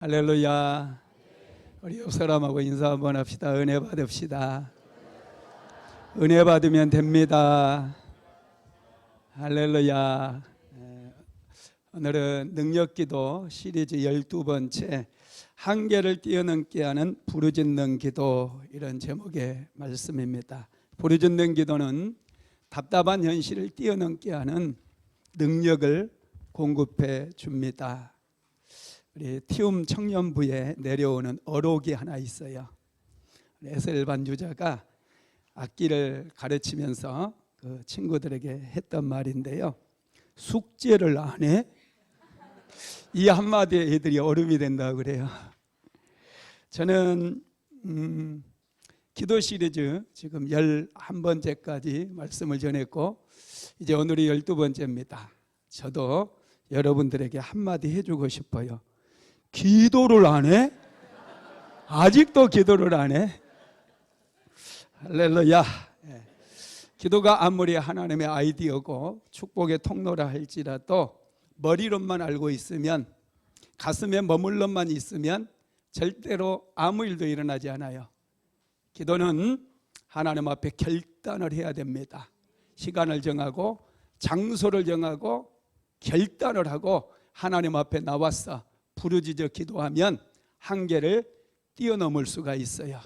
할렐루야. 우리 옆 사람하고 인사 한번 합시다. 은혜 받읍시다. 은혜 받으면 됩니다. 할렐루야. 오늘은 능력기도 시리즈 12번째 한계를 뛰어넘게 하는 부르짖는 기도, 이런 제목의 말씀입니다. 부르짖는 기도는 답답한 현실을 뛰어넘게 하는 능력을 공급해 줍니다. 우리 티움 청년부에 내려오는 어록이 하나 있어요. 에셀 반주자가 악기를 가르치면서 그 친구들에게 했던 말인데요. 숙제를 안 해? 이 한마디에 애들이 얼음이 된다고 그래요. 저는 기도 시리즈 지금 11번째까지 말씀을 전했고 이제 오늘이 12번째입니다. 저도 여러분들에게 한마디 해주고 싶어요. 기도를 안 해? 아직도 기도를 안 해? 할렐루야. 기도가 아무리 하나님의 아이디어고 축복의 통로라 할지라도 머리로만 알고 있으면, 가슴에 머물러만 있으면 절대로 아무 일도 일어나지 않아요. 기도는 하나님 앞에 결단을 해야 됩니다. 시간을 정하고 장소를 정하고 결단을 하고 하나님 앞에 나와서 부르짖어 기도하면 한계를 뛰어넘을 수가 있어요.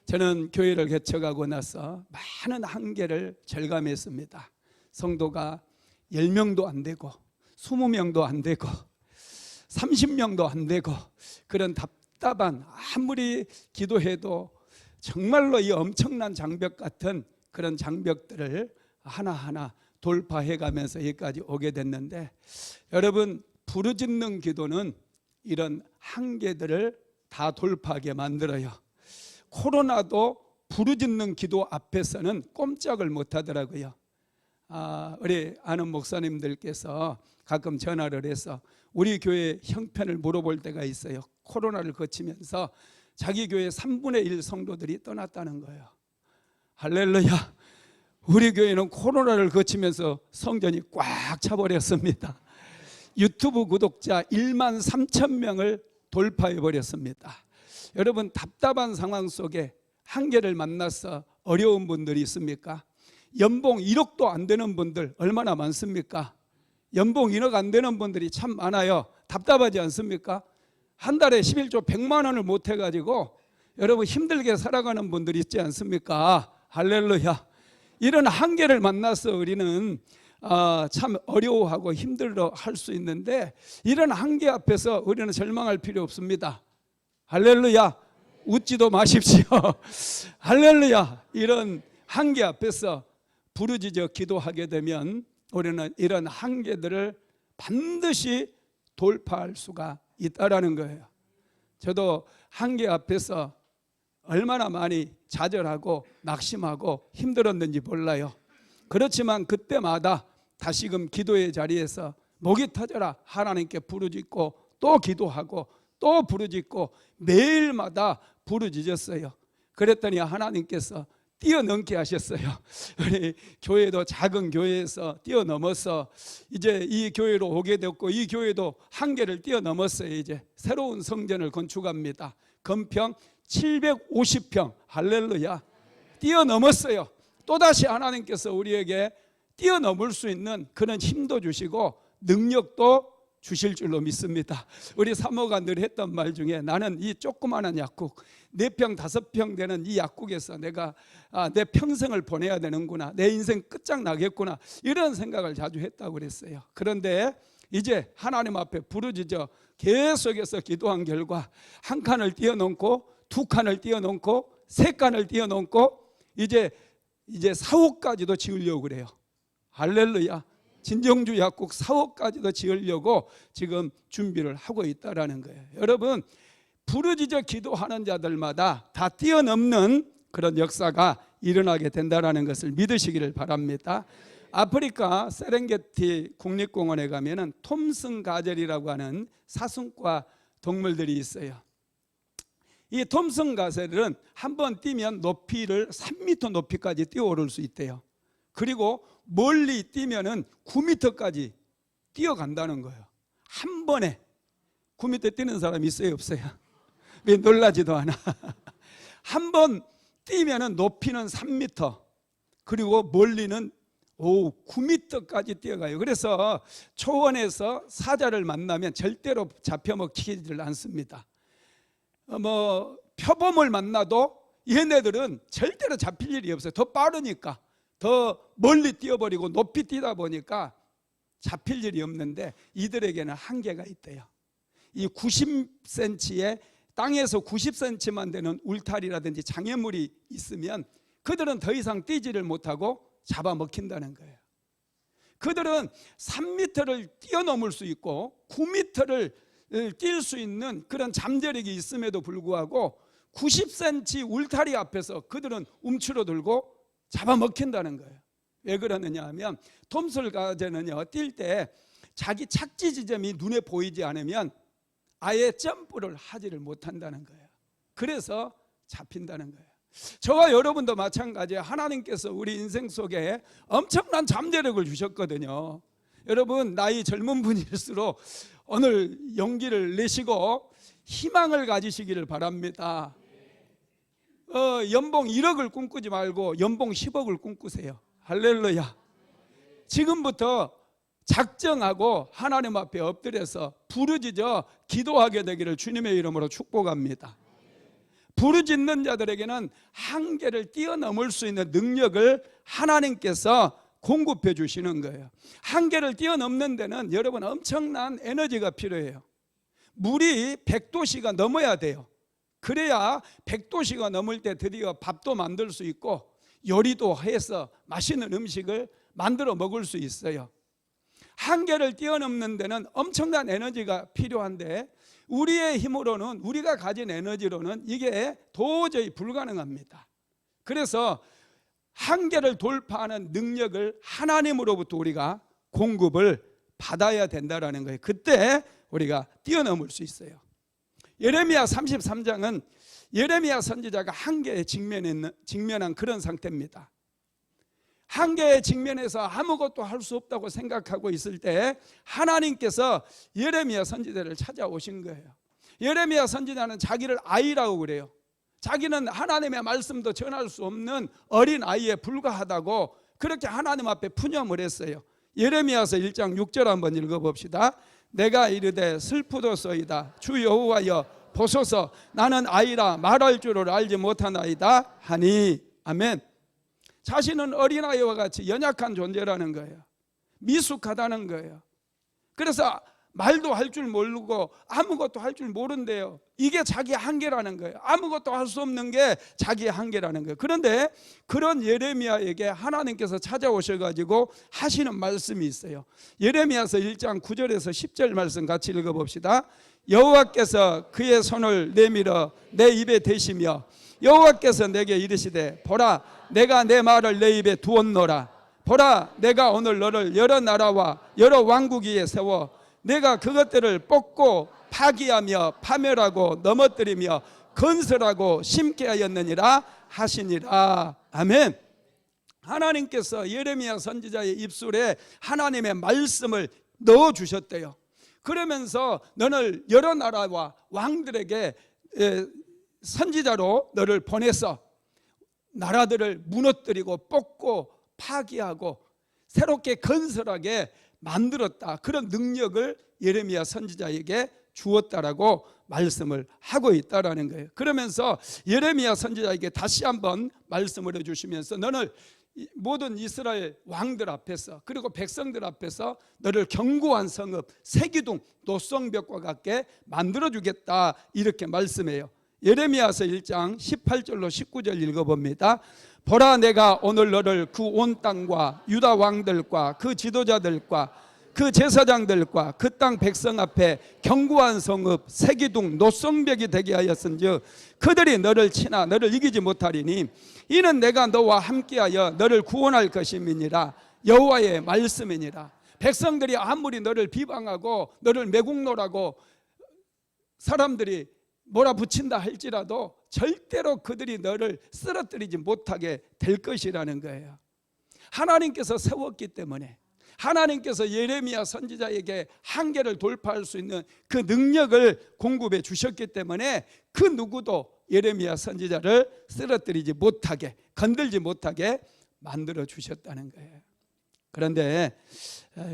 저는 교회를 개척하고 나서 많은 한계를 절감했습니다. 성도가 10명도 안 되고 20명도 안 되고 30명도 안 되고, 그런 답답한, 아무리 기도해도 정말로 이 엄청난 장벽 같은 그런 장벽들을 하나하나 돌파해 가면서 여기까지 오게 됐는데, 여러분, 부르짖는 기도는 이런 한계들을 다 돌파하게 만들어요. 코로나도 부르짖는 기도 앞에서는 꼼짝을 못 하더라고요. 우리 아는 목사님들께서 가끔 전화를 해서 우리 교회 형편을 물어볼 때가 있어요. 코로나를 거치면서 자기 교회 3분의 1 성도들이 떠났다는 거예요. 할렐루야. 우리 교회는 코로나를 거치면서 성전이 꽉 차버렸습니다. 유튜브 구독자 1만 3천 명을 돌파해 버렸습니다. 여러분, 답답한 상황 속에 한계를 만나서 어려운 분들이 있습니까? 연봉 1억도 안 되는 분들 얼마나 많습니까? 연봉 1억 안 되는 분들이 참 많아요. 답답하지 않습니까? 한 달에 11조 100만 원을 못 해가지고 여러분 힘들게 살아가는 분들이 있지 않습니까? 할렐루야. 이런 한계를 만나서 우리는 참 어려워하고 힘들어 할 수 있는데, 이런 한계 앞에서 우리는 절망할 필요 없습니다. 할렐루야. 웃지도 마십시오. 할렐루야. 이런 한계 앞에서 부르짖어 기도하게 되면 우리는 이런 한계들을 반드시 돌파할 수가 있다라는 거예요. 저도 한계 앞에서 얼마나 많이 좌절하고 낙심하고 힘들었는지 몰라요. 그렇지만 그때마다 다시금 기도의 자리에서 목이 터져라 하나님께 부르짖고 또 기도하고 또 부르짖고 매일마다 부르짖었어요. 그랬더니 하나님께서 뛰어넘게 하셨어요. 우리 교회도 작은 교회에서 뛰어넘어서 이제 이 교회로 오게 됐고, 이 교회도 한계를 뛰어넘었어요. 이제 새로운 성전을 건축합니다. 건평 750평. 할렐루야. 뛰어넘었어요. 또다시 하나님께서 우리에게 뛰어넘을 수 있는 그런 힘도 주시고 능력도 주실 줄로 믿습니다. 우리 사모가 늘 했던 말 중에, 나는 이 조그마한 약국 4평 5평 되는 이 약국에서 내가 내 평생을 보내야 되는구나, 내 인생 끝장나겠구나, 이런 생각을 자주 했다고 그랬어요. 그런데 이제 하나님 앞에 부르짖어 계속해서 기도한 결과 한 칸을 뛰어넘고 두 칸을 뛰어넘고 세 칸을 뛰어넘고 이제 4호까지도 지으려고 그래요. 할렐루야. 진정주 약국 4호까지도 지으려고 지금 준비를 하고 있다라는 거예요. 여러분, 부르짖어 기도하는 자들마다 다 뛰어넘는 그런 역사가 일어나게 된다라는 것을 믿으시기를 바랍니다. 아프리카 세렝게티 국립공원에 가면은 톰슨 가젤이라고 하는 사슴과 동물들이 있어요. 이 톰슨 가젤은 한번 뛰면 높이를 3m 높이까지 뛰어오를 수 있대요. 그리고 멀리 뛰면은 9m까지 뛰어간다는 거예요. 한 번에 9m 뛰는 사람 있어요, 없어요? 왜 놀라지도 않아? 한 번 뛰면은 높이는 3m, 그리고 멀리는 9m까지 뛰어가요. 그래서 초원에서 사자를 만나면 절대로 잡혀먹히지를 않습니다. 표범을 만나도 얘네들은 절대로 잡힐 일이 없어요. 더 빠르니까, 더 멀리 뛰어버리고 높이 뛰다 보니까 잡힐 일이 없는데, 이들에게는 한계가 있대요. 이 90cm에 땅에서 90cm만 되는 울타리라든지 장애물이 있으면 그들은 더 이상 뛰지를 못하고 잡아먹힌다는 거예요. 그들은 3m를 뛰어넘을 수 있고 9m를 뛸 수 있는 그런 잠재력이 있음에도 불구하고 90cm 울타리 앞에서 그들은 움츠러들고 잡아먹힌다는 거예요. 왜 그러느냐 하면, 돔솔가재는요, 뛸 때 자기 착지 지점이 눈에 보이지 않으면 아예 점프를 하지를 못한다는 거예요. 그래서 잡힌다는 거예요. 저와 여러분도 마찬가지예요. 하나님께서 우리 인생 속에 엄청난 잠재력을 주셨거든요. 여러분, 나이 젊은 분일수록 오늘 용기를 내시고 희망을 가지시기를 바랍니다. 연봉 1억을 꿈꾸지 말고 연봉 10억을 꿈꾸세요. 할렐루야. 지금부터 작정하고 하나님 앞에 엎드려서 부르짖어 기도하게 되기를 주님의 이름으로 축복합니다. 부르짖는 자들에게는 한계를 뛰어넘을 수 있는 능력을 하나님께서 공급해 주시는 거예요. 한계를 뛰어넘는 데는 여러분 엄청난 에너지가 필요해요. 물이 100도씨가 넘어야 돼요. 그래야 100도씨가 넘을 때 드디어 밥도 만들 수 있고 요리도 해서 맛있는 음식을 만들어 먹을 수 있어요. 한계를 뛰어넘는 데는 엄청난 에너지가 필요한데, 우리의 힘으로는, 우리가 가진 에너지로는 이게 도저히 불가능합니다. 그래서 한계를 돌파하는 능력을 하나님으로부터 우리가 공급을 받아야 된다는 거예요. 그때 우리가 뛰어넘을 수 있어요. 예레미야 33장은 예레미야 선지자가 한계에 직면한 그런 상태입니다. 한계에 직면해서 아무것도 할 수 없다고 생각하고 있을 때 하나님께서 예레미야 선지자를 찾아오신 거예요. 예레미야 선지자는 자기를 아이라고 그래요. 자기는 하나님의 말씀도 전할 수 없는 어린 아이에 불과하다고 그렇게 하나님 앞에 푸념을 했어요. 예레미야서 1장 6절 한번 읽어봅시다. 내가 이르되 슬프도소이다 주 여호와여 보소서 나는 아이라 말할 줄을 알지 못하나이다 하니. 아멘. 자신은 어린아이와 같이 연약한 존재라는 거예요. 미숙하다는 거예요. 그래서 말도 할 줄 모르고 아무것도 할 줄 모른대요. 이게 자기 한계라는 거예요. 아무것도 할 수 없는 게 자기의 한계라는 거예요. 그런데 그런 예레미야에게 하나님께서 찾아오셔가지고 하시는 말씀이 있어요. 예레미야서 1장 9절에서 10절 말씀 같이 읽어봅시다. 여호와께서 그의 손을 내밀어 내 입에 대시며 여호와께서 내게 이르시되 보라 내가 내 말을 내 입에 두었노라. 보라 내가 오늘 너를 여러 나라와 여러 왕국 위에 세워 내가 그것들을 뽑고 파기하며 파멸하고 넘어뜨리며 건설하고 심게 하였느니라 하시니라. 아멘. 하나님께서 예레미야 선지자의 입술에 하나님의 말씀을 넣어주셨대요. 그러면서 너를 여러 나라와 왕들에게 선지자로 너를 보내서 나라들을 무너뜨리고 뽑고 파기하고 새롭게 건설하게 만들었다. 그런 능력을 예레미야 선지자에게 주었다라고 말씀을 하고 있다라는 거예요. 그러면서 예레미야 선지자에게 다시 한번 말씀을 해주시면서 너를 모든 이스라엘 왕들 앞에서 그리고 백성들 앞에서 너를 견고한 성읍 세기둥 노성벽과 같게 만들어주겠다 이렇게 말씀해요. 예레미야서 1장 18절로 19절 읽어봅니다. 보라 내가 오늘 너를 그 온 땅과 유다 왕들과 그 지도자들과 그 제사장들과 그 땅 백성 앞에 견고한 성읍 세기둥 노성벽이 되게 하였은즉 그들이 너를 치나 너를 이기지 못하리니 이는 내가 너와 함께하여 너를 구원할 것임이니라. 여호와의 말씀이니라. 백성들이 아무리 너를 비방하고 너를 매국노라고 사람들이 몰아붙인다 할지라도 절대로 그들이 너를 쓰러뜨리지 못하게 될 것이라는 거예요. 하나님께서 세웠기 때문에 하나님께서 예레미야 선지자에게 한계를 돌파할 수 있는 그 능력을 공급해 주셨기 때문에 그 누구도 예레미야 선지자를 쓰러뜨리지 못하게, 건들지 못하게 만들어 주셨다는 거예요. 그런데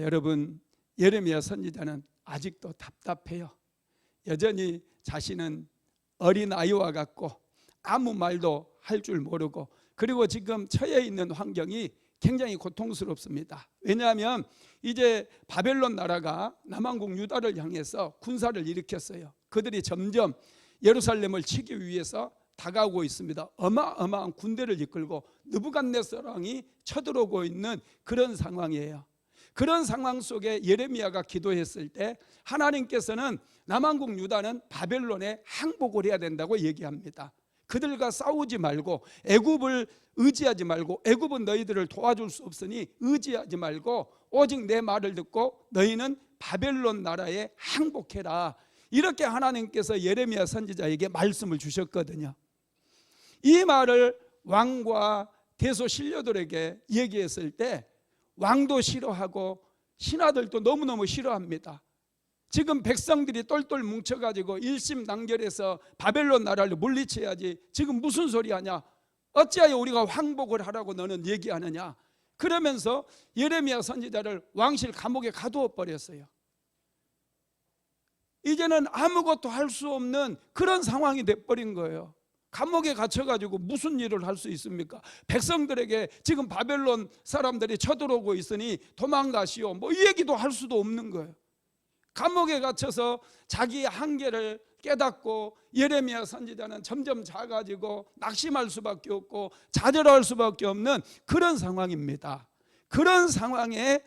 여러분, 예레미야 선지자는 아직도 답답해요. 여전히 자신은 어린 아이와 같고 아무 말도 할 줄 모르고, 그리고 지금 처해 있는 환경이 굉장히 고통스럽습니다. 왜냐하면 이제 바벨론 나라가 남왕국 유다를 향해서 군사를 일으켰어요. 그들이 점점 예루살렘을 치기 위해서 다가오고 있습니다. 어마어마한 군대를 이끌고 느부갓네살 왕이 쳐들어오고 있는 그런 상황이에요. 그런 상황 속에 예레미야가 기도했을 때 하나님께서는 남왕국 유다는 바벨론에 항복을 해야 된다고 얘기합니다. 그들과 싸우지 말고, 애굽을 의지하지 말고, 애굽은 너희들을 도와줄 수 없으니 의지하지 말고 오직 내 말을 듣고 너희는 바벨론 나라에 항복해라. 이렇게 하나님께서 예레미야 선지자에게 말씀을 주셨거든요. 이 말을 왕과 대소 신료들에게 얘기했을 때 왕도 싫어하고 신하들도 너무너무 싫어합니다. 지금 백성들이 똘똘 뭉쳐가지고 일심단결해서 바벨론 나라를 물리쳐야지, 지금 무슨 소리 하냐, 어찌하여 우리가 항복을 하라고 너는 얘기하느냐, 그러면서 예레미야 선지자를 왕실 감옥에 가두어 버렸어요. 이제는 아무것도 할 수 없는 그런 상황이 돼버린 거예요. 감옥에 갇혀가지고 무슨 일을 할 수 있습니까? 백성들에게 지금 바벨론 사람들이 쳐들어오고 있으니 도망가시오, 뭐 이 얘기도 할 수도 없는 거예요. 감옥에 갇혀서 자기의 한계를 깨닫고 예레미야 선지자는 점점 작아지고 낙심할 수밖에 없고 좌절할 수밖에 없는 그런 상황입니다. 그런 상황에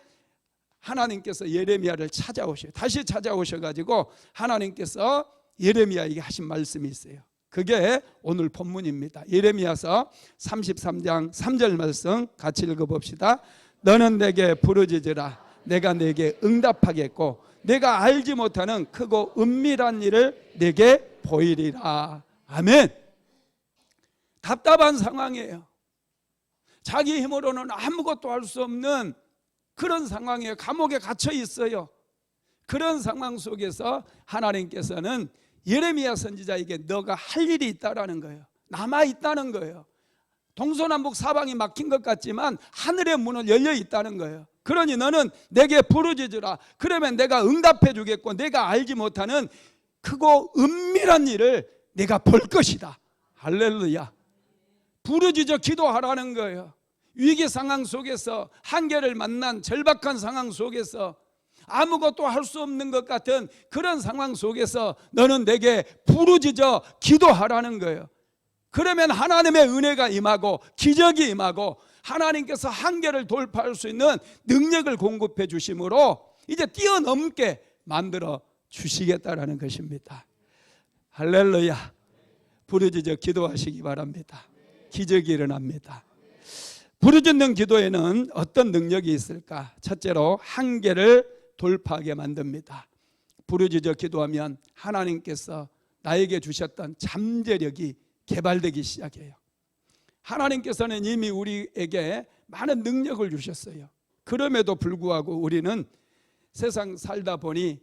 하나님께서 예레미야를 찾아오셔요. 다시 찾아오셔가지고 하나님께서 예레미야에게 하신 말씀이 있어요. 그게 오늘 본문입니다. 예레미야서 33장 3절 말씀 같이 읽어봅시다. 너는 내게 부르짖으라. 내가 내게 응답하겠고 내가 알지 못하는 크고 은밀한 일을 내게 보이리라. 아멘. 답답한 상황이에요. 자기 힘으로는 아무것도 할 수 없는 그런 상황에 감옥에 갇혀 있어요. 그런 상황 속에서 하나님께서는 예레미야 선지자에게 너가 할 일이 있다라는 거예요. 남아 있다는 거예요. 동서남북 사방이 막힌 것 같지만 하늘의 문은 열려 있다는 거예요. 그러니 너는 내게 부르짖으라. 그러면 내가 응답해 주겠고 내가 알지 못하는 크고 은밀한 일을 내가 볼 것이다. 할렐루야. 부르짖어 기도하라는 거예요. 위기 상황 속에서, 한계를 만난 절박한 상황 속에서, 아무것도 할 수 없는 것 같은 그런 상황 속에서 너는 내게 부르짖어 기도하라는 거예요. 그러면 하나님의 은혜가 임하고 기적이 임하고 하나님께서 한계를 돌파할 수 있는 능력을 공급해 주심으로 이제 뛰어넘게 만들어 주시겠다라는 것입니다. 할렐루야. 부르짖어 기도하시기 바랍니다. 기적이 일어납니다. 부르짖는 기도에는 어떤 능력이 있을까? 첫째로 한계를 돌파하게 만듭니다. 부르짖어 기도하면 하나님께서 나에게 주셨던 잠재력이 개발되기 시작해요. 하나님께서는 이미 우리에게 많은 능력을 주셨어요. 그럼에도 불구하고 우리는 세상 살다 보니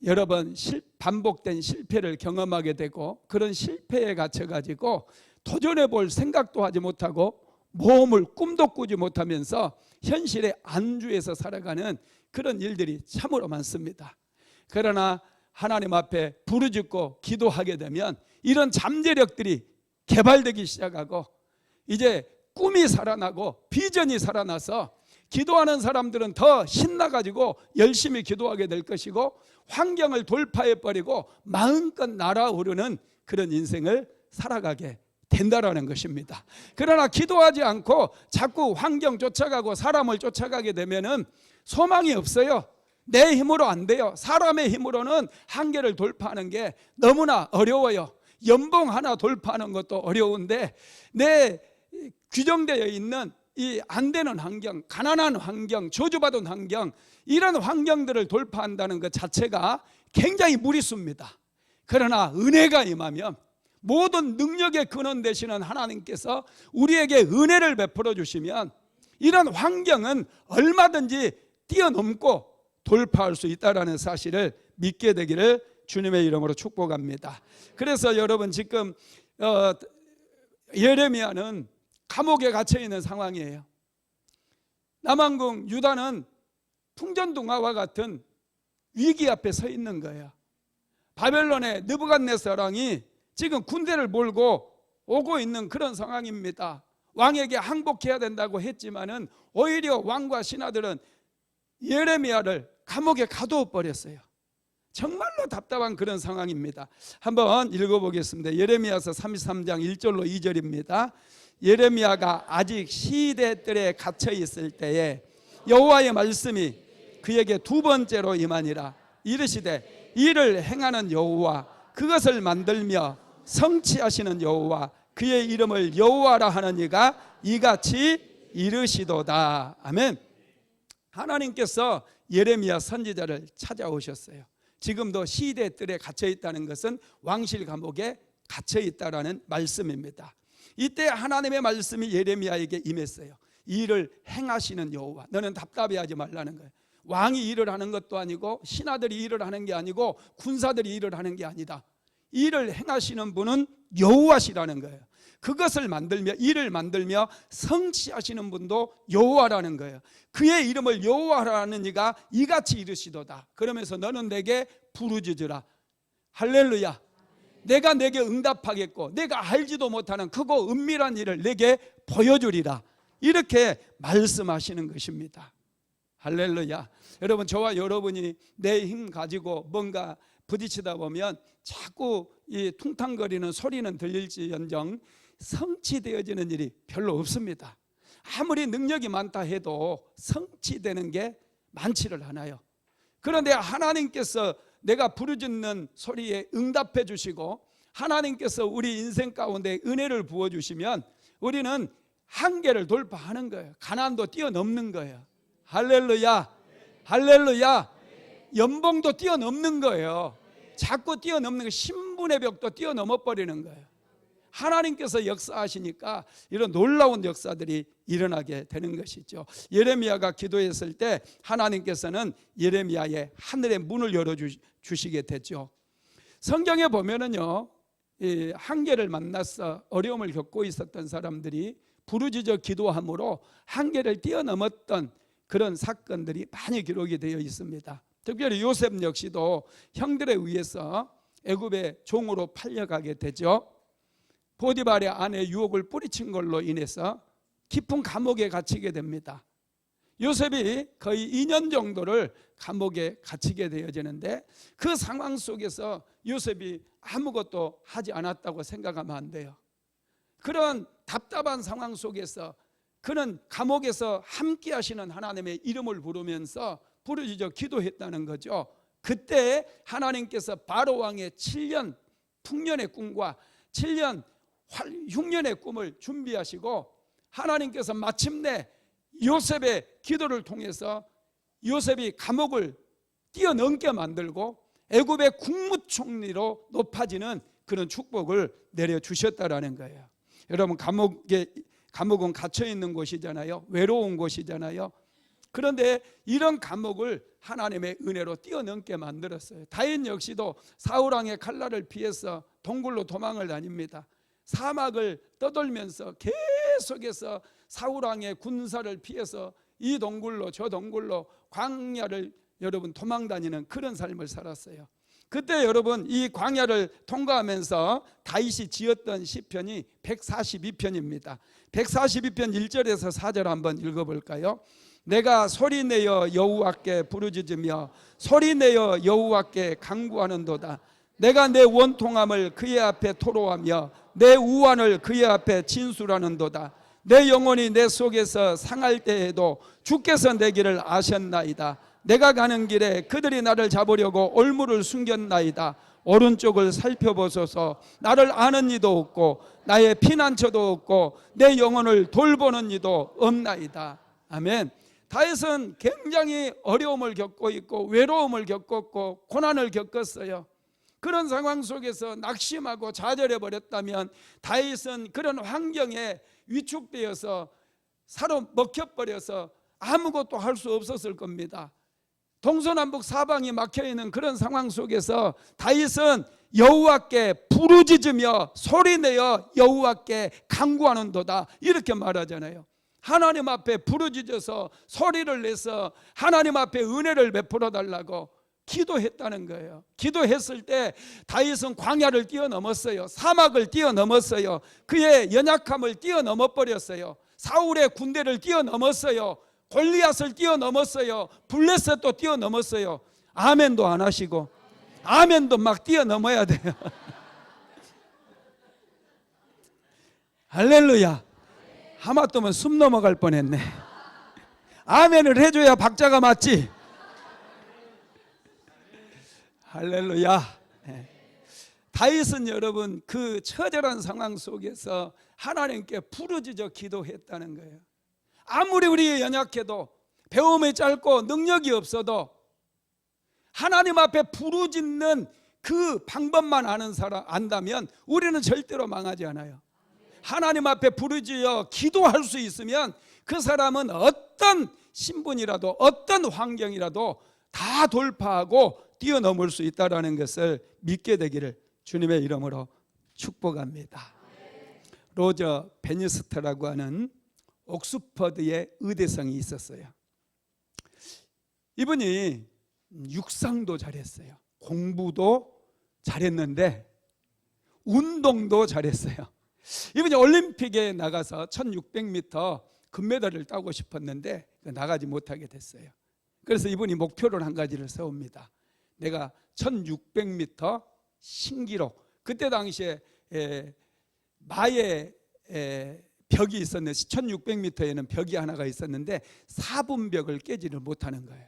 여러 번 반복된 실패를 경험하게 되고 그런 실패에 갇혀가지고 도전해 볼 생각도 하지 못하고 모험을 꿈도 꾸지 못하면서 현실에 안주해서 살아가는 그런 일들이 참으로 많습니다. 그러나 하나님 앞에 부르짖고 기도하게 되면 이런 잠재력들이 개발되기 시작하고 이제 꿈이 살아나고 비전이 살아나서 기도하는 사람들은 더 신나가지고 열심히 기도하게 될 것이고 환경을 돌파해버리고 마음껏 날아오르는 그런 인생을 살아가게 된다라는 것입니다. 그러나 기도하지 않고 자꾸 환경 쫓아가고 사람을 쫓아가게 되면은 소망이 없어요. 내 힘으로 안 돼요. 사람의 힘으로는 한계를 돌파하는 게 너무나 어려워요. 연봉 하나 돌파하는 것도 어려운데 내 규정되어 있는 이 안 되는 환경, 가난한 환경, 저주받은 환경, 이런 환경들을 돌파한다는 것 자체가 굉장히 무리수입니다. 그러나 은혜가 임하면 모든 능력의 근원 되시는 하나님께서 우리에게 은혜를 베풀어 주시면 이런 환경은 얼마든지 뛰어넘고 돌파할 수 있다는 사실을 믿게 되기를 주님의 이름으로 축복합니다. 그래서 여러분 지금 예레미야는 감옥에 갇혀 있는 상황이에요. 남왕국 유다는 풍전등화와 같은 위기 앞에 서 있는 거예요. 바벨론의 느부갓네살왕이 지금 군대를 몰고 오고 있는 그런 상황입니다. 왕에게 항복해야 된다고 했지만은 오히려 왕과 신하들은 예레미야를 감옥에 가두어 버렸어요. 정말로 답답한 그런 상황입니다. 한번 읽어보겠습니다. 예레미야서 33장 1절로 2절입니다. 예레미야가 아직 시대들에 갇혀 있을 때에 여호와의 말씀이 그에게 두 번째로 임하니라. 이르시되 이를 행하는 여호와, 그것을 만들며 성취하시는 여호와, 그의 이름을 여호와라 하는 이가 이같이 이르시도다. 아멘. 하나님께서 예레미야 선지자를 찾아오셨어요. 지금도 시대들에 갇혀 있다는 것은 왕실 감옥에 갇혀 있다라는 말씀입니다. 이때 하나님의 말씀이 예레미야에게 임했어요. 이 일을 행하시는 여호와, 너는 답답해하지 말라는 거예요. 왕이 일을 하는 것도 아니고 신하들이 일을 하는 게 아니고 군사들이 일을 하는 게 아니다. 일을 행하시는 분은 여호와시라는 거예요. 그것을 만들며, 일을 만들며 성취하시는 분도 여호와라는 거예요. 그의 이름을 여호와라는 이가 이같이 이르시도다. 그러면서 너는 내게 부르짖으라. 할렐루야. 내가 내게 응답하겠고 내가 알지도 못하는 크고 은밀한 일을 내게 보여주리라. 이렇게 말씀하시는 것입니다. 할렐루야. 여러분, 저와 여러분이 내 힘 가지고 뭔가 부딪히다 보면 자꾸 이 퉁탕거리는 소리는 들릴지언정 성취되어지는 일이 별로 없습니다. 아무리 능력이 많다 해도 성취되는 게 많지를 않아요. 그런데 하나님께서 내가 부르짖는 소리에 응답해 주시고 하나님께서 우리 인생 가운데 은혜를 부어주시면 우리는 한계를 돌파하는 거예요. 가난도 뛰어넘는 거예요. 할렐루야. 할렐루야. 연봉도 뛰어넘는 거예요. 자꾸 뛰어넘는 거, 신분의 벽도 뛰어넘어 버리는 거예요. 하나님께서 역사하시니까 이런 놀라운 역사들이 일어나게 되는 것이죠. 예레미야가 기도했을 때 하나님께서는 예레미야의 하늘의 문을 열어주시게 됐죠. 성경에 보면은요, 이 한계를 만나서 어려움을 겪고 있었던 사람들이 부르짖어 기도함으로 한계를 뛰어넘었던 그런 사건들이 많이 기록이 되어 있습니다. 특별히 요셉 역시도 형들에 의해서 애굽의 종으로 팔려가게 되죠. 보디발의 아내 유혹을 뿌리친 걸로 인해서 깊은 감옥에 갇히게 됩니다. 요셉이 거의 2년 정도를 감옥에 갇히게 되어지는데 그 상황 속에서 요셉이 아무것도 하지 않았다고 생각하면 안 돼요. 그런 답답한 상황 속에서 그는 감옥에서 함께 하시는 하나님의 이름을 부르면서 부르짖어 기도했다는 거죠. 그때 하나님께서 바로 왕의 7년 풍년의 꿈과 7년 흉년의 꿈을 준비하시고 하나님께서 마침내 요셉의 기도를 통해서 요셉이 감옥을 뛰어넘게 만들고 애굽의 국무총리로 높아지는 그런 축복을 내려주셨다라는 거예요. 여러분, 감옥은 갇혀있는 곳이잖아요. 외로운 곳이잖아요. 그런데 이런 감옥을 하나님의 은혜로 뛰어넘게 만들었어요. 다윗 역시도 사울왕의 칼날을 피해서 동굴로 도망을 다닙니다. 사막을 떠돌면서 계속해서 사울왕의 군사를 피해서 이 동굴로 저 동굴로 광야를 여러분 도망다니는 그런 삶을 살았어요. 그때 여러분 이 광야를 통과하면서 다윗이 지었던 시편이 142편입니다. 142편 1절에서 4절 한번 읽어볼까요? 내가 소리내어 여호와께 부르짖으며 소리내어 여호와께 간구하는도다. 내가 내 원통함을 그의 앞에 토로하며 내 우환을 그의 앞에 진술하는도다. 내 영혼이 내 속에서 상할 때에도 주께서 내 길을 아셨나이다. 내가 가는 길에 그들이 나를 잡으려고 올무를 숨겼나이다. 오른쪽을 살펴보소서. 나를 아는 이도 없고 나의 피난처도 없고 내 영혼을 돌보는 이도 없나이다. 아멘. 다윗은 굉장히 어려움을 겪고 있고 외로움을 겪었고 고난을 겪었어요. 그런 상황 속에서 낙심하고 좌절해 버렸다면 다윗은 그런 환경에 위축되어서 사로 먹혀버려서 아무것도 할 수 없었을 겁니다. 동서남북 사방이 막혀있는 그런 상황 속에서 다윗은 여호와께 부르짖으며 소리내어 여호와께 간구하는도다 이렇게 말하잖아요. 하나님 앞에 부르짖어서 소리를 내서 하나님 앞에 은혜를 베풀어 달라고 기도했다는 거예요. 기도했을 때 다윗은 광야를 뛰어넘었어요. 사막을 뛰어넘었어요. 그의 연약함을 뛰어넘어 버렸어요. 사울의 군대를 뛰어넘었어요. 골리앗을 뛰어넘었어요. 블레셋도 뛰어넘었어요. 아멘도 안 하시고 아멘도 막 뛰어넘어야 돼요. 할렐루야. 하마터면 숨 넘어갈 뻔했네. 아멘을 해줘야 박자가 맞지. 할렐루야. 다윗은 여러분 그 처절한 상황 속에서 하나님께 부르짖어 기도했다는 거예요. 아무리 우리 연약해도 배움이 짧고 능력이 없어도 하나님 앞에 부르짖는 그 방법만 아는 사람 안다면 우리는 절대로 망하지 않아요. 하나님 앞에 부르짖어 기도할 수 있으면 그 사람은 어떤 신분이라도 어떤 환경이라도 다 돌파하고 뛰어넘을 수 있다는 것을 믿게 되기를 주님의 이름으로 축복합니다. 로저 베니스터라고 하는 옥스퍼드의 의대생이 있었어요. 이분이 육상도 잘했어요. 공부도 잘했는데 운동도 잘했어요. 이분이 올림픽에 나가서 1600m 금메달을 따고 싶었는데 나가지 못하게 됐어요. 그래서 이분이 목표를 한 가지를 세웁니다. 내가 1600m 신기록, 그때 당시에 마의 벽이 있었는데 1600m에는 벽이 하나가 있었는데 4분벽을 깨지를 못하는 거예요.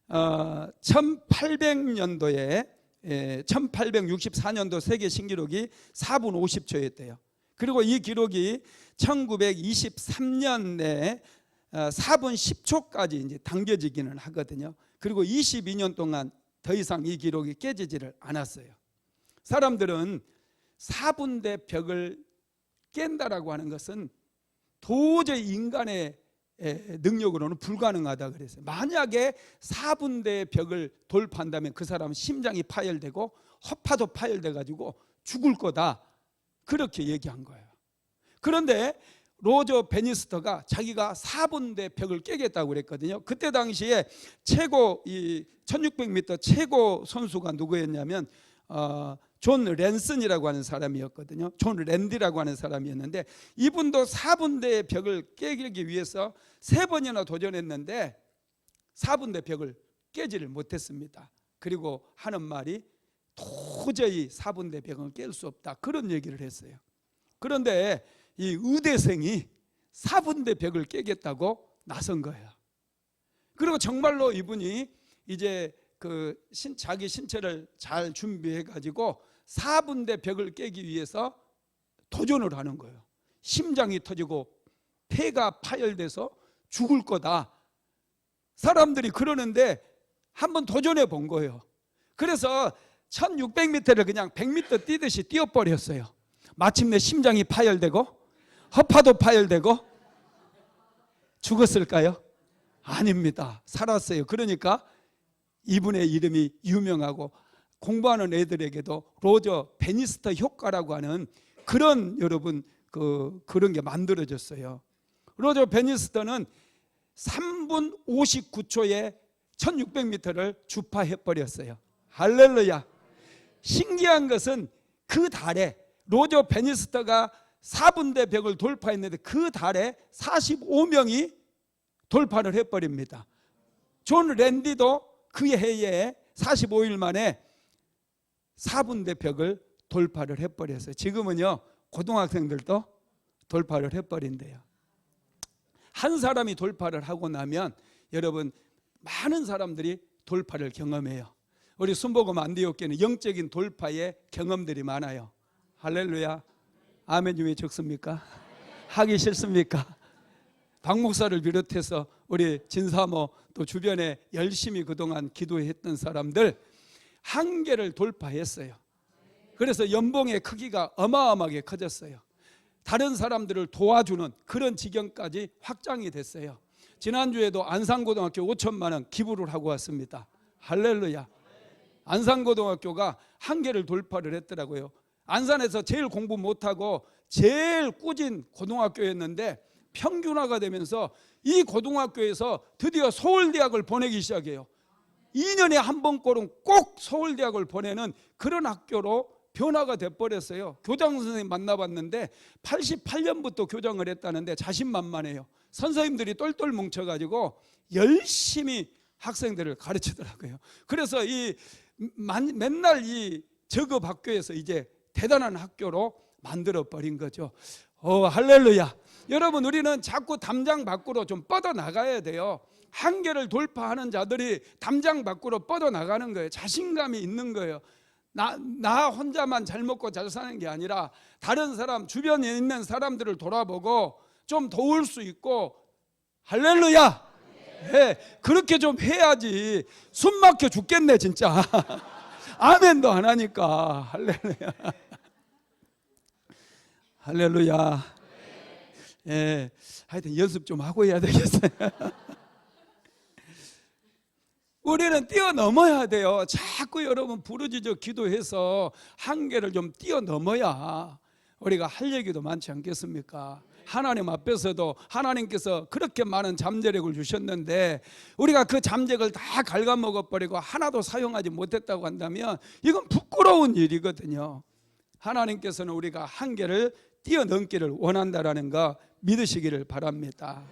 1800년도에 1864년도 세계 신기록이 4분 50초였대요. 그리고 이 기록이 1923년에 4분 10초까지 이제 당겨지기는 하거든요. 그리고 22년 동안 더 이상 이 기록이 깨지지를 않았어요. 사람들은 4분대 벽을 깬다라고 하는 것은 도저히 인간의 능력으로는 불가능하다 그랬어요. 만약에 4분대 벽을 돌파한다면 그 사람은 심장이 파열되고 허파도 파열돼 가지고 죽을 거다 그렇게 얘기한 거예요. 그런데 로저 베니스터가 자기가 4분대 벽을 깨겠다고 그랬거든요. 그때 당시에 최고 1600m 최고 선수가 누구였냐면 존 랜슨이라고 하는 사람이었거든요. 존 랜디라고 하는 사람이었는데 이분도 4분대의 벽을 깨기 위해서 3번이나 도전했는데 4분대 벽을 깨지를 못했습니다. 그리고 하는 말이 도저히 4분대 벽을 깰 수 없다 그런 얘기를 했어요. 그런데 이 의대생이 4분대 벽을 깨겠다고 나선 거예요. 그리고 정말로 이분이 이제 자기 신체를 잘 준비해 가지고 4분대 벽을 깨기 위해서 도전을 하는 거예요. 심장이 터지고 폐가 파열돼서 죽을 거다. 사람들이 그러는데 한번 도전해 본 거예요. 그래서 1600m를 그냥 100m 뛰듯이 뛰어버렸어요. 마침내 심장이 파열되고 허파도 파열되고 죽었을까요? 아닙니다. 살았어요. 그러니까 이분의 이름이 유명하고 공부하는 애들에게도 로저 베니스터 효과라고 하는 그런 여러분 그런 게 만들어졌어요. 로저 베니스터는 3분 59초에 1600m를 주파해 버렸어요. 할렐루야. 신기한 것은 그 달에 로저 베니스터가 4분대 벽을 돌파했는데 그 달에 45명이 돌파를 해버립니다. 존 랜디도 그 해에 45일 만에 4분대 벽을 돌파를 해버렸어요. 지금은요 고등학생들도 돌파를 해버린대요. 한 사람이 돌파를 하고 나면 여러분 많은 사람들이 돌파를 경험해요. 우리 순복음 안디옥교회는 영적인 돌파의 경험들이 많아요. 할렐루야. 아멘이 왜 적습니까? 하기 싫습니까? 박 목사를 비롯해서 우리 진사모 또 주변에 열심히 그동안 기도했던 사람들 한계를 돌파했어요. 그래서 연봉의 크기가 어마어마하게 커졌어요. 다른 사람들을 도와주는 그런 지경까지 확장이 됐어요. 지난주에도 안산고등학교 5천만 원 기부를 하고 왔습니다. 할렐루야. 안산고등학교가 한계를 돌파를 했더라고요. 안산에서 제일 공부 못하고 제일 꾸진 고등학교였는데 평균화가 되면서 이 고등학교에서 드디어 서울대학을 보내기 시작해요. 2년에 한 번꼴은 꼭 서울대학을 보내는 그런 학교로 변화가 돼버렸어요. 교장 선생님 만나봤는데 88년부터 교장을 했다는데 자신만만해요. 선생님들이 똘똘 뭉쳐가지고 열심히 학생들을 가르치더라고요. 그래서 맨날 이 저급 학교에서 이제 대단한 학교로 만들어버린 거죠. 할렐루야. 여러분, 우리는 자꾸 담장 밖으로 좀 뻗어나가야 돼요. 한계를 돌파하는 자들이 담장 밖으로 뻗어나가는 거예요. 자신감이 있는 거예요. 나 혼자만 잘 먹고 잘 사는 게 아니라 다른 사람, 주변에 있는 사람들을 돌아보고 좀 도울 수 있고, 할렐루야. 네, 그렇게 좀 해야지. 숨 막혀 죽겠네 진짜. 아멘도 안 하니까. 할렐루야. 할렐루야. 예, 하여튼 연습 좀 하고 해야 되겠어요. 우리는 뛰어넘어야 돼요. 자꾸 여러분 부르짖어 기도해서 한계를 좀 뛰어넘어야 우리가 할 얘기도 많지 않겠습니까? 하나님 앞에서도 하나님께서 그렇게 많은 잠재력을 주셨는데 우리가 그 잠재력을 다 갉아먹어버리고 하나도 사용하지 못했다고 한다면 이건 부끄러운 일이거든요. 하나님께서는 우리가 한계를 뛰어넘기를 원한다라는 거 믿으시기를 바랍니다.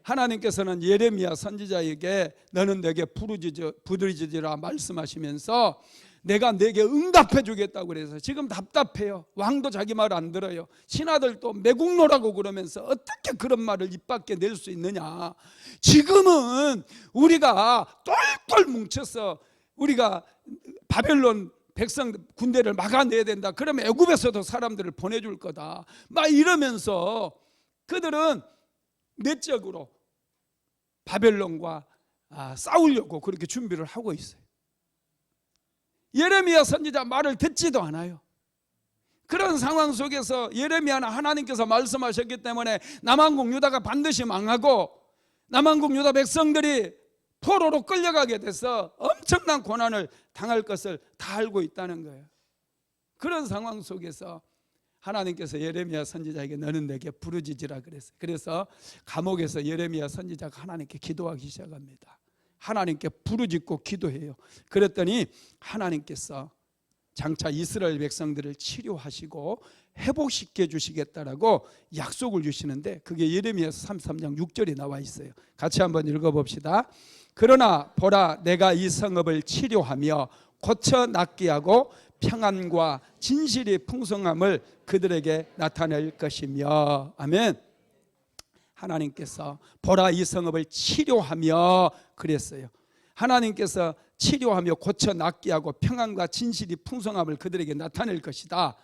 하나님께서는 예레미야 선지자에게 너는 내게 부르짖으라 말씀하시면서 내가 내게 응답해 주겠다고 그래서 지금 답답해요. 왕도 자기 말 안 들어요. 신하들도 매국노라고 그러면서 어떻게 그런 말을 입 밖에 낼 수 있느냐. 지금은 우리가 똘똘 뭉쳐서 우리가 바벨론 백성 군대를 막아내야 된다. 그러면 애굽에서도 사람들을 보내줄 거다. 막 이러면서 그들은 내적으로 바벨론과 싸우려고 그렇게 준비를 하고 있어요. 예레미야 선지자 말을 듣지도 않아요. 그런 상황 속에서 예레미야는 하나님께서 말씀하셨기 때문에 남한국 유다가 반드시 망하고 남한국 유다 백성들이 포로로 끌려가게 돼서 엄청난 고난을 당할 것을 다 알고 있다는 거예요. 그런 상황 속에서 하나님께서 예레미야 선지자에게 너는 내게 부르짖으라 그랬어요. 그래서 감옥에서 예레미야 선지자가 하나님께 기도하기 시작합니다. 하나님께 부르짖고 기도해요. 그랬더니 하나님께서 장차 이스라엘 백성들을 치료하시고 회복시켜 주시겠다라고 약속을 주시는데 그게 예레미야서 33장 6절에 나와 있어요. 같이 한번 읽어봅시다. 그러나 보라 내가 이 성읍을 치료하며 고쳐 낫게 하고 평안과 진실이 풍성함을 그들에게 나타낼 것이며. 아멘. 하나님께서 보라 이 성읍을 치료하며 그랬어요. 하나님께서 치료하며 고쳐 낫게 하고 평안과 진실이 풍성함을 그들에게 나타낼 것이다.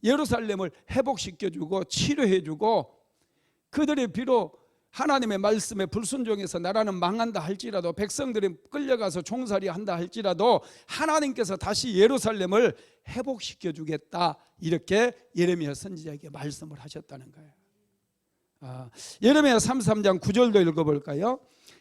예루살렘을 회복시켜주고 치료해주고 그들이 비록 하나님의 말씀에 불순종해서 나라는 망한다 할지라도 백성들이 끌려가서 종살이 한다 할지라도 하나님께서 다시 예루살렘을 회복시켜주겠다. 이렇게 예레미야 선지자에게 말씀을 하셨다는 거예요. 예레미야 33장 9절도 읽어볼까요?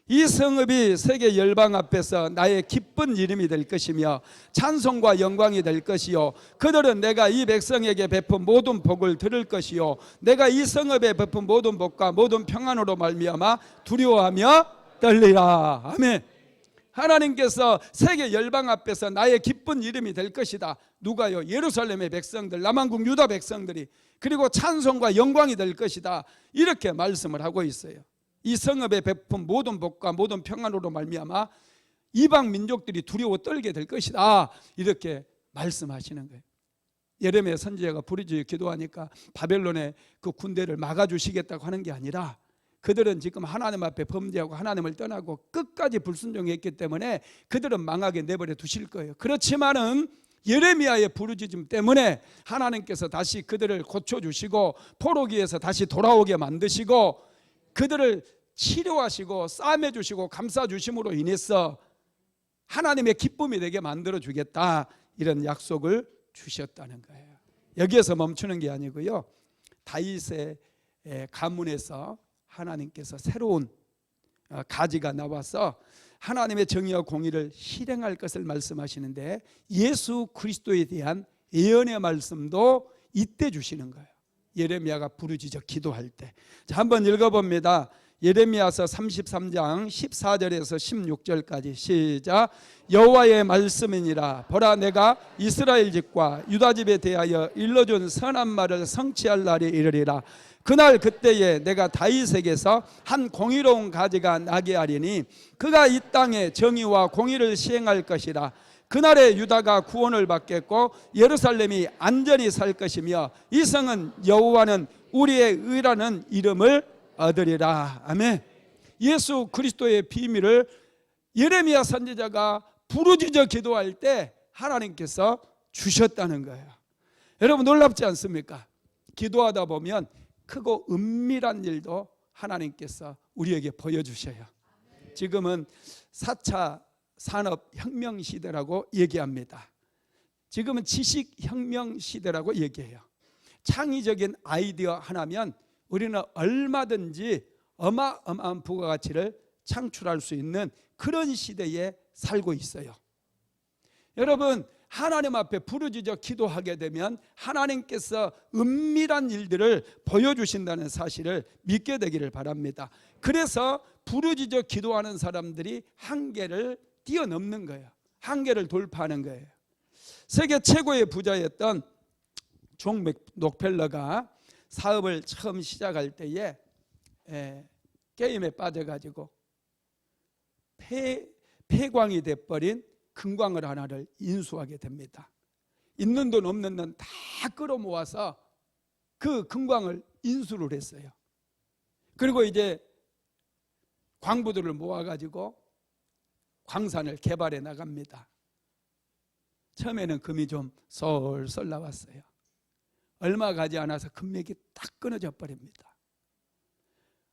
이 성읍이 세계 열방 앞에서 나의 기쁜 이름이 될 것이며 찬송과 영광이 될 것이요 그들은 내가 이 백성에게 베푼 모든 복을 들을 것이요 내가 이 성읍에 베푼 모든 복과 모든 평안으로 말미암아 두려워하며 떨리라. 아멘. 하나님께서 세계 열방 앞에서 나의 기쁜 이름이 될 것이다. 누가요? 예루살렘의 백성들, 남한국 유다 백성들이. 그리고 찬송과 영광이 될 것이다. 이렇게 말씀을 하고 있어요. 이 성읍에 베푼 모든 복과 모든 평안으로 말미암아 이방 민족들이 두려워 떨게 될 것이다. 이렇게 말씀하시는 거예요. 예레미야 선지자가 부르짖어 기도하니까 바벨론의 그 군대를 막아주시겠다고 하는 게 아니라 그들은 지금 하나님 앞에 범죄하고 하나님을 떠나고 끝까지 불순종했기 때문에 그들은 망하게 내버려 두실 거예요. 그렇지만은 예레미야의 부르짖음 때문에 하나님께서 다시 그들을 고쳐주시고 포로기에서 다시 돌아오게 만드시고 그들을 치료하시고 싸매주시고 감싸주심으로 인해서 하나님의 기쁨이 되게 만들어주겠다. 이런 약속을 주셨다는 거예요. 여기에서 멈추는 게 아니고요. 다윗의 가문에서 하나님께서 새로운 가지가 나와서 하나님의 정의와 공의를 실행할 것을 말씀하시는데, 예수 그리스도에 대한 예언의 말씀도 이때 주시는 거예요. 예레미야가 부르짖어 기도할 때. 자, 한번 읽어봅니다. 예레미야서 33장 14절에서 16절까지 시작. 여호와의 말씀이니라. 보라, 내가 이스라엘 집과 유다 집에 대하여 일러준 선한 말을 성취할 날이 이르리라. 그날 그때에 내가 다윗에게서 한 공의로운 가지가 나게 하리니 그가 이 땅에 정의와 공의를 시행할 것이라. 그날에 유다가 구원을 받겠고 예루살렘이 안전히 살 것이며 이 성은 여호와는 우리의 의라는 이름을 얻으리라. 아멘. 예수 그리스도의 비밀을 예레미야 선지자가 부르짖어 기도할 때 하나님께서 주셨다는 거예요. 여러분, 놀랍지 않습니까? 기도하다 보면 크고 은밀한 일도 하나님께서 우리에게 보여주셔요. 지금은 4차 산업혁명 시대라고 얘기합니다. 지금은 지식혁명 시대라고 얘기해요. 창의적인 아이디어 하나면 우리는 얼마든지 어마어마한 부가가치를 창출할 수 있는 그런 시대에 살고 있어요. 여러분, 하나님 앞에 부르짖어 기도하게 되면 하나님께서 은밀한 일들을 보여주신다는 사실을 믿게 되기를 바랍니다. 그래서 부르짖어 기도하는 사람들이 한계를 뛰어넘는 거예요. 한계를 돌파하는 거예요. 세계 최고의 부자였던 존 록펠러가 사업을 처음 시작할 때에 게임에 빠져가지고 폐광이 돼버린 금광을 하나를 인수하게 됩니다. 있는 돈 없는 돈 다 끌어모아서 그 금광을 인수를 했어요. 그리고 이제 광부들을 모아가지고 광산을 개발해 나갑니다. 처음에는 금이 좀 솔솔 나왔어요. 얼마 가지 않아서 금맥이 딱 끊어져 버립니다.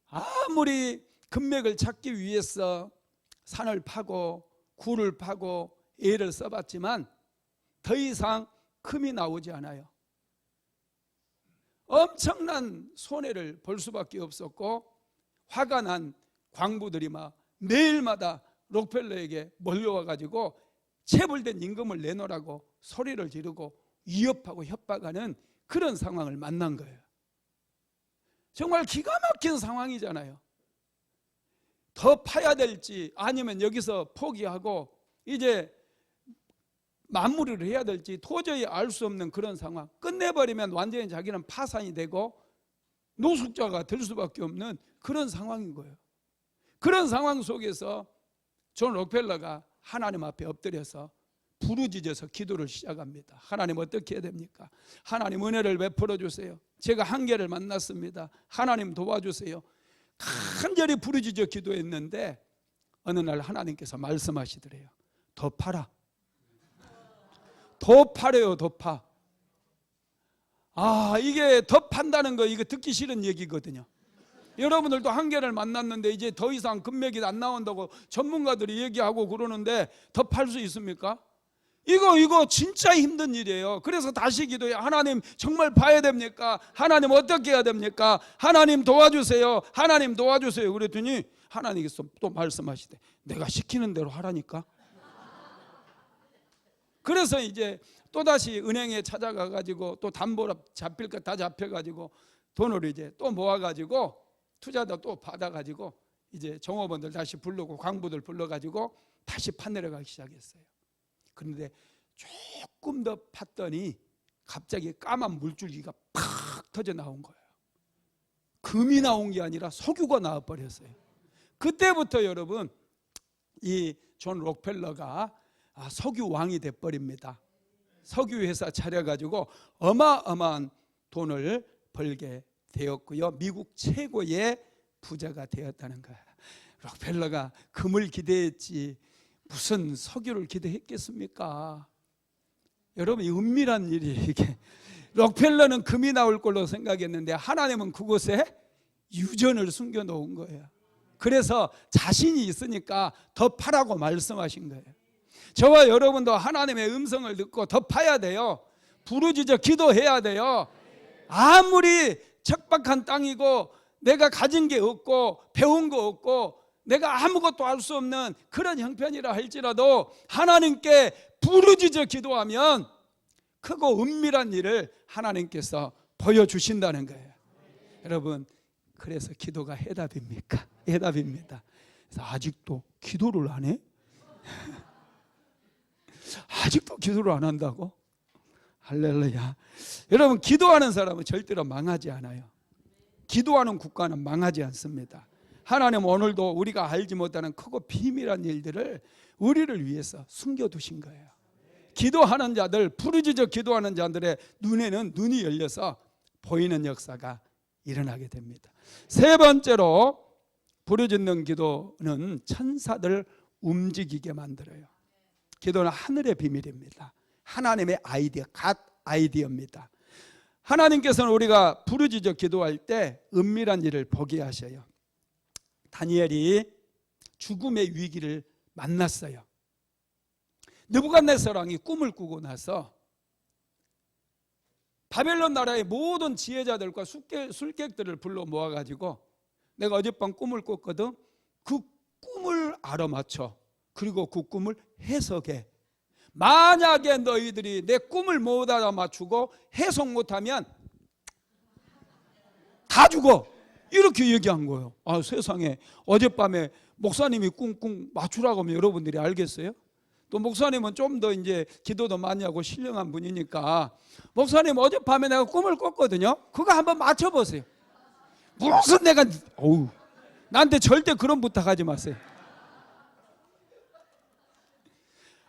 아무리 금맥을 찾기 위해서 산을 파고 굴을 파고 애를 써봤지만 더 이상 금이 나오지 않아요. 엄청난 손해를 볼 수밖에 없었고, 화가 난 광부들이 막 매일마다 록펠러에게 몰려와가지고 체불된 임금을 내놓으라고 소리를 지르고 위협하고 협박하는 그런 상황을 만난 거예요. 정말 기가 막힌 상황이잖아요. 더 파야 될지 아니면 여기서 포기하고 이제 마무리를 해야 될지 도저히 알 수 없는 그런 상황. 끝내버리면 완전히 자기는 파산이 되고 노숙자가 될 수밖에 없는 그런 상황인 거예요. 그런 상황 속에서 존 록펠러가 하나님 앞에 엎드려서 부르짖어서 기도를 시작합니다. 하나님, 어떻게 해야 됩니까? 하나님, 은혜를 베풀어 주세요. 제가 한계를 만났습니다. 하나님 도와주세요. 간절히 부르짖어 기도했는데 어느 날 하나님께서 말씀하시더래요. 더 파라. 더 파래요. 더 파. 이게 더 판다는 거, 이거 듣기 싫은 얘기거든요. 여러분들도 한계를 만났는데 이제 더 이상 금맥이 안 나온다고 전문가들이 얘기하고 그러는데 더 팔 수 있습니까? 이거 진짜 힘든 일이에요. 그래서 다시 기도해요. 하나님, 정말 봐야 됩니까? 하나님, 어떻게 해야 됩니까? 하나님 도와주세요. 하나님 도와주세요. 그랬더니 하나님께서 또 말씀하시대. 내가 시키는 대로 하라니까. 그래서 이제 또다시 은행에 찾아가가지고 또 담보로 잡힐 거 다 잡혀가지고 돈을 이제 또 모아가지고 투자도 또 받아가지고 이제 종업원들 다시 부르고 광부들 불러가지고 다시 파내려가기 시작했어요. 그런데 조금 더 팠더니 갑자기 까만 물줄기가 팍 터져 나온 거예요. 금이 나온 게 아니라 석유가 나와버렸어요. 그때부터 여러분, 이 존 록펠러가 석유 왕이 돼버립니다. 석유 회사 차려가지고 어마어마한 돈을 벌게 되었고요. 미국 최고의 부자가 되었다는 거예요. 록펠러가 금을 기대했지 무슨 석유를 기대했겠습니까? 여러분, 이 은밀한 일이 이게. 록펠러는 금이 나올 걸로 생각했는데 하나님은 그곳에 유전을 숨겨놓은 거예요. 그래서 자신이 있으니까 더 파라고 말씀하신 거예요. 저와 여러분도 하나님의 음성을 듣고 더 파야 돼요. 부르짖어 기도해야 돼요. 아무리 척박한 땅이고 내가 가진 게 없고 배운 거 없고 내가 아무것도 할 수 없는 그런 형편이라 할지라도 하나님께 부르짖어 기도하면 크고 은밀한 일을 하나님께서 보여주신다는 거예요. 여러분, 그래서 기도가 해답입니까? 해답입니다. 그래서 아직도 기도를 안 해? 아직도 기도를 안 한다고? 할렐루야. 여러분, 기도하는 사람은 절대로 망하지 않아요. 기도하는 국가는 망하지 않습니다. 하나님 오늘도 우리가 알지 못하는 크고 비밀한 일들을 우리를 위해서 숨겨두신 거예요. 기도하는 자들, 부르짖어 기도하는 자들의 눈에는 눈이 열려서 보이는 역사가 일어나게 됩니다. 세 번째로 부르짖는 기도는 천사들 움직이게 만들어요. 기도는 하늘의 비밀입니다. 하나님의 아이디어, 갓 아이디어입니다. 하나님께서는 우리가 부르짖어 기도할 때 은밀한 일을 보게 하셔요. 다니엘이 죽음의 위기를 만났어요. 느부갓네살 왕이 꿈을 꾸고 나서 바벨론 나라의 모든 지혜자들과 술객들을 불러 모아가지고 내가 어젯밤 꿈을 꿨거든. 그 꿈을 알아맞혀. 그리고 그 꿈을 해석해. 만약에 너희들이 내 꿈을 못 알아맞추고 해석 못하면 다 죽어. 이렇게 얘기한 거예요. 아, 세상에, 어젯밤에 목사님이 꿈 맞추라고 하면 여러분들이 알겠어요? 또 목사님은 좀 더 이제 기도도 많이 하고 신령한 분이니까, 목사님 어젯밤에 내가 꿈을 꿨거든요. 그거 한번 맞춰보세요. 무슨 내가, 어우, 나한테 절대 그런 부탁하지 마세요.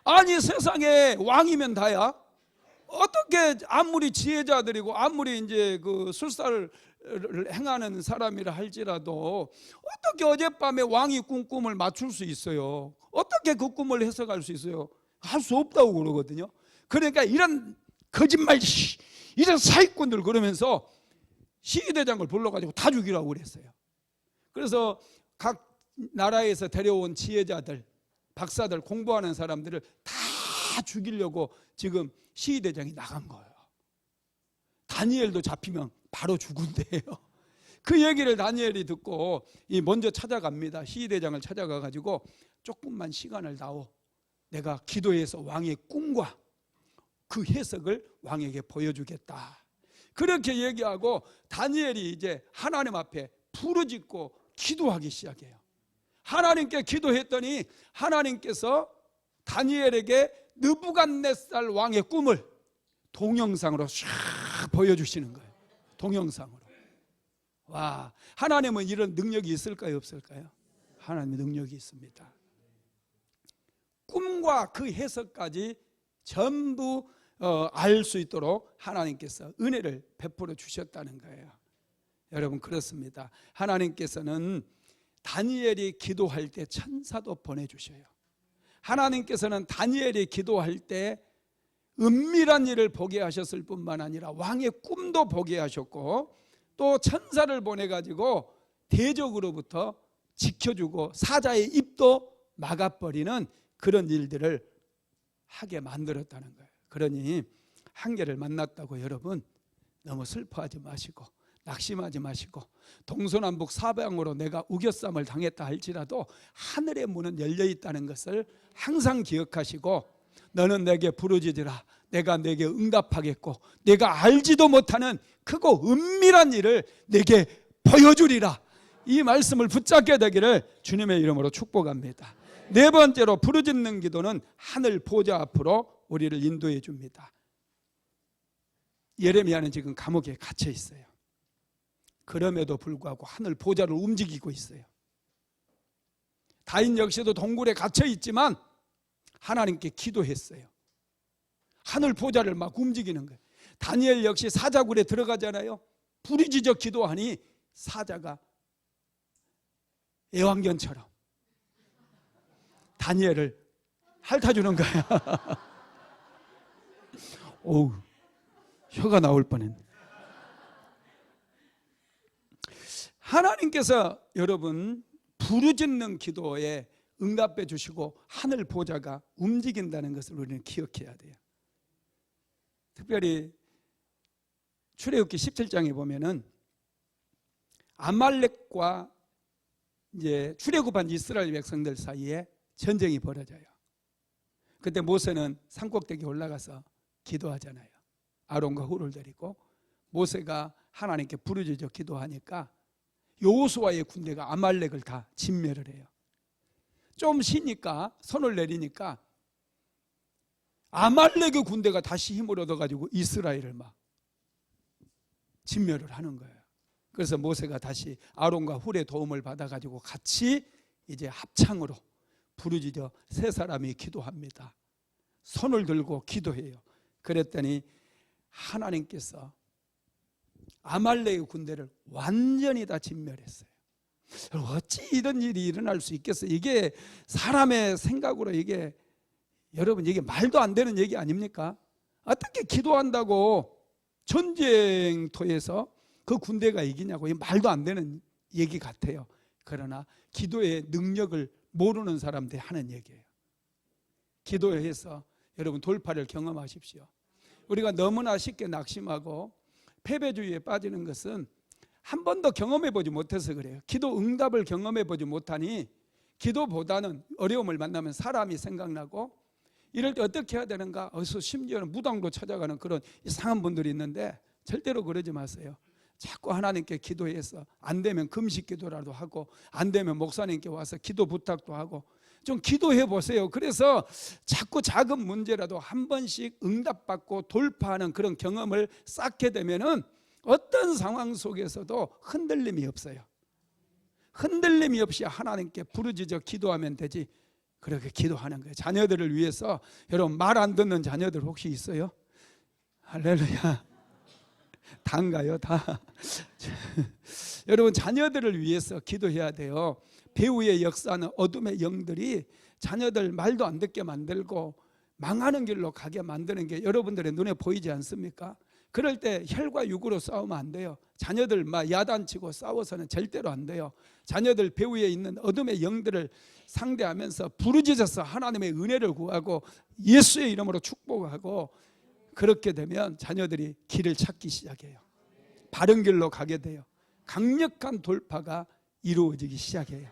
아니, 세상에 왕이면 다야. 어떻게 아무리 지혜자들이고 아무리 이제 그 술사를 행하는 사람이라 할지라도 어떻게 어젯밤에 왕이 꾼 꿈을 맞출 수 있어요? 어떻게 그 꿈을 해석할 수 있어요? 할 수 없다고 그러거든요. 그러니까 이런 거짓말, 이런 사기꾼들 그러면서 시위대장을 불러가지고 다 죽이라고 그랬어요. 그래서 각 나라에서 데려온 지혜자들, 박사들, 공부하는 사람들을 다 죽이려고 지금 시위대장이 나간 거예요. 다니엘도 잡히면 바로 죽은대요. 그 얘기를 다니엘이 듣고 먼저 찾아갑니다. 시위대장을 찾아가가지고 조금만 시간을 다오. 내가 기도해서 왕의 꿈과 그 해석을 왕에게 보여주겠다. 그렇게 얘기하고 다니엘이 이제 하나님 앞에 부르짖고 기도하기 시작해요. 하나님께 기도했더니 하나님께서 다니엘에게 느부갓네살 왕의 꿈을 동영상으로 쫙 보여주시는 거예요. 동영상으로. 와, 하나님은 이런 능력이 있을까요, 없을까요? 하나님의 능력이 있습니다. 꿈과 그 해석까지 전부 알 수 있도록 하나님께서 은혜를 베풀어 주셨다는 거예요. 여러분, 그렇습니다. 하나님께서는 다니엘이 기도할 때 천사도 보내주셔요. 하나님께서는 다니엘이 기도할 때 은밀한 일을 보게 하셨을 뿐만 아니라 왕의 꿈도 보게 하셨고, 또 천사를 보내가지고 대적으로부터 지켜주고 사자의 입도 막아버리는 그런 일들을 하게 만들었다는 거예요. 그러니 한계를 만났다고 여러분 너무 슬퍼하지 마시고 낙심하지 마시고, 동서남북 사방으로 내가 우겨쌈을 당했다 할지라도 하늘의 문은 열려 있다는 것을 항상 기억하시고, 너는 내게 부르짖으라. 내가 내게 응답하겠고 내가 알지도 못하는 크고 은밀한 일을 내게 보여주리라. 이 말씀을 붙잡게 되기를 주님의 이름으로 축복합니다. 네 번째로 부르짖는 기도는 하늘 보좌 앞으로 우리를 인도해 줍니다. 예레미야는 지금 감옥에 갇혀 있어요. 그럼에도 불구하고 하늘 보좌를 움직이고 있어요. 다윗 역시도 동굴에 갇혀 있지만 하나님께 기도했어요. 하늘 보좌를 막 움직이는 거예요. 다니엘 역시 사자굴에 들어가잖아요. 부르짖어 기도하니 사자가 애완견처럼 다니엘을 핥아주는 거야. 오우, 혀가 나올 뻔했네. 하나님께서 여러분 부르짖는 기도에 응답해 주시고 하늘 보좌가 움직인다는 것을 우리는 기억해야 돼요. 특별히 출애굽기 17장에 보면은 아말렉과 이제 출애굽한 이스라엘 백성들 사이에 전쟁이 벌어져요. 그때 모세는 산꼭대기에 올라가서 기도하잖아요. 아론과 훌을 데리고 모세가 하나님께 부르짖어 기도하니까 여호수아의 군대가 아말렉을 다 진멸을 해요. 좀 쉬니까 손을 내리니까 아말렉의 군대가 다시 힘을 얻어가지고 이스라엘을 막 진멸을 하는 거예요. 그래서 모세가 다시 아론과 훌의 도움을 받아가지고 같이 이제 합창으로 부르짖어 세 사람이 기도합니다. 손을 들고 기도해요. 그랬더니 하나님께서 아말렉의 군대를 완전히 다 진멸했어요. 어찌 이런 일이 일어날 수 있겠어요? 이게 사람의 생각으로 이게 여러분 이게 말도 안 되는 얘기 아닙니까? 어떻게 기도한다고 전쟁터에서 그 군대가 이기냐고. 이 말도 안 되는 얘기 같아요. 그러나 기도의 능력을 모르는 사람들이 하는 얘기예요. 기도해서 여러분 돌파를 경험하십시오. 우리가 너무나 쉽게 낙심하고 패배주의에 빠지는 것은 한 번도 경험해보지 못해서 그래요. 기도 응답을 경험해보지 못하니 기도보다는 어려움을 만나면 사람이 생각나고 이럴 때 어떻게 해야 되는가, 어디서 심지어는 무당도 찾아가는 그런 이상한 분들이 있는데 절대로 그러지 마세요. 자꾸 하나님께 기도해서 안 되면 금식 기도라도 하고 안 되면 목사님께 와서 기도 부탁도 하고 좀 기도해 보세요. 그래서 자꾸 작은 문제라도 한 번씩 응답받고 돌파하는 그런 경험을 쌓게 되면은 어떤 상황 속에서도 흔들림이 없어요. 흔들림이 없이 하나님께 부르짖어 기도하면 되지. 그렇게 기도하는 거예요. 자녀들을 위해서. 여러분 말 안 듣는 자녀들 혹시 있어요? 할렐루야. 다인가요? 다. 여러분 자녀들을 위해서 기도해야 돼요. 배후의 역사는 어둠의 영들이 자녀들 말도 안 듣게 만들고 망하는 길로 가게 만드는 게 여러분들의 눈에 보이지 않습니까? 그럴 때 혈과 육으로 싸우면 안 돼요. 자녀들 막 야단치고 싸워서는 절대로 안 돼요. 자녀들 배후에 있는 어둠의 영들을 상대하면서 부르짖어서 하나님의 은혜를 구하고 예수의 이름으로 축복하고 그렇게 되면 자녀들이 길을 찾기 시작해요. 바른 길로 가게 돼요. 강력한 돌파가 이루어지기 시작해요.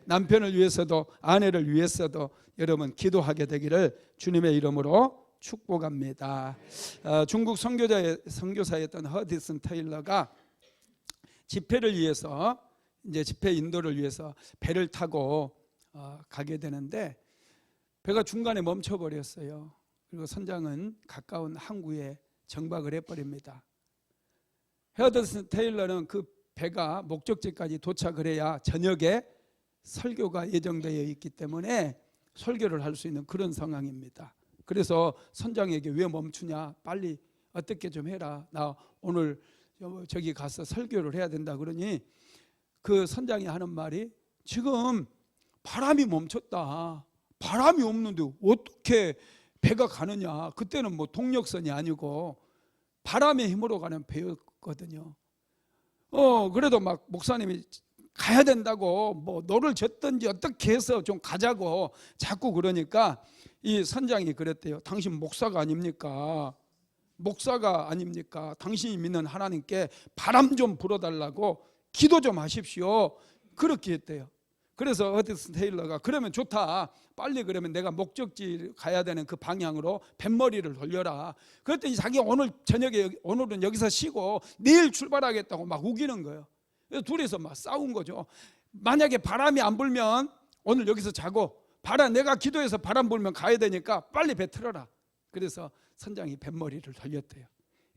남편을 위해서도 아내를 위해서도 여러분 기도하게 되기를 주님의 이름으로 축복합니다. 중국 선교사였던 허디슨 테일러가 집회를 위해서 이제 집회 인도를 위해서 배를 타고 가게 되는데 배가 중간에 멈춰버렸어요. 그리고 선장은 가까운 항구에 정박을 해버립니다. 허디슨 테일러는 그 배가 목적지까지 도착을 해야 저녁에 설교가 예정되어 있기 때문에 설교를 할 수 있는 그런 상황입니다. 그래서 선장에게 왜 멈추냐, 빨리 어떻게 좀 해라, 나 오늘 저기 가서 설교를 해야 된다 그러니 그 선장이 하는 말이 지금 바람이 멈췄다, 바람이 없는데 어떻게 배가 가느냐. 그때는 뭐 동력선이 아니고 바람의 힘으로 가는 배였거든요. 그래도 막 목사님이 가야 된다고 뭐 노를 젓든지 어떻게 해서 좀 가자고 자꾸 그러니까 이 선장이 그랬대요. 당신 목사가 아닙니까? 목사가 아닙니까? 당신이 믿는 하나님께 바람 좀 불어달라고 기도 좀 하십시오. 그렇게 했대요. 그래서 허디슨 테일러가 그러면 좋다, 빨리 그러면 내가 목적지 가야 되는 그 방향으로 뱃머리를 돌려라. 그랬더니 자기 오늘 저녁에 오늘은 여기서 쉬고 내일 출발하겠다고 막 우기는 거예요. 그래서 둘이서 막 싸운 거죠. 만약에 바람이 안 불면 오늘 여기서 자고, 내가 기도해서 바람 불면 가야 되니까 빨리 배 틀어라. 그래서 선장이 뱃머리를 돌렸대요.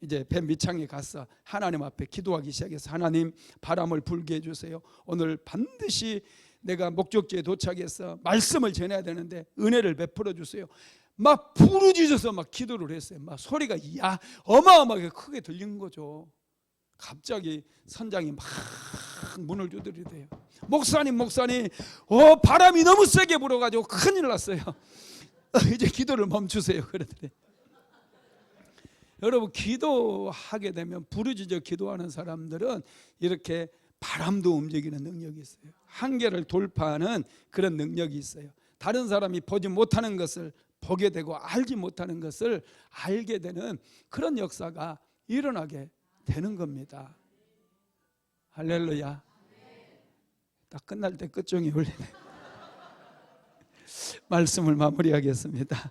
이제 배 밑창에 가서 하나님 앞에 기도하기 시작해서 하나님 바람을 불게 해주세요. 오늘 반드시 내가 목적지에 도착해서 말씀을 전해야 되는데 은혜를 베풀어 주세요. 막 부르짖어서 막 기도를 했어요. 막 소리가 어마어마하게 크게 들린 거죠. 갑자기 선장이 막 문을 두드리대요. 목사님 바람이 너무 세게 불어가지고 큰일 났어요. 이제 기도를 멈추세요. 그러더니 여러분 기도하게 되면 부르짖어 기도하는 사람들은 이렇게 바람도 움직이는 능력이 있어요. 한계를 돌파하는 그런 능력이 있어요. 다른 사람이 보지 못하는 것을 보게 되고 알지 못하는 것을 알게 되는 그런 역사가 일어나게 되는 겁니다. 할렐루야. 딱 끝날 때 끝종이 울리네. 말씀을 마무리하겠습니다.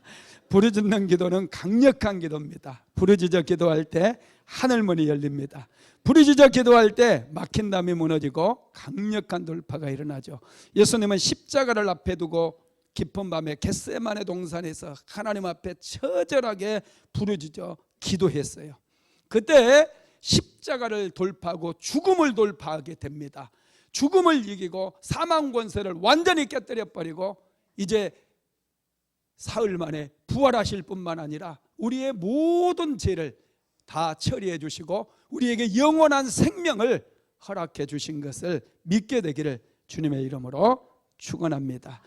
부르짖는 기도는 강력한 기도입니다. 부르짖어 기도할 때 하늘문이 열립니다. 부르짖어 기도할 때 막힌 담이 무너지고 강력한 돌파가 일어나죠. 예수님은 십자가를 앞에 두고 깊은 밤에 겟세마네 동산에서 하나님 앞에 처절하게 부르짖어 기도했어요. 그때 십자가를 돌파하고 죽음을 돌파하게 됩니다. 죽음을 이기고 사망 권세를 완전히 깨뜨려 버리고 이제 사흘 만에 부활하실 뿐만 아니라 우리의 모든 죄를 다 처리해 주시고 우리에게 영원한 생명을 허락해 주신 것을 믿게 되기를 주님의 이름으로 축원합니다.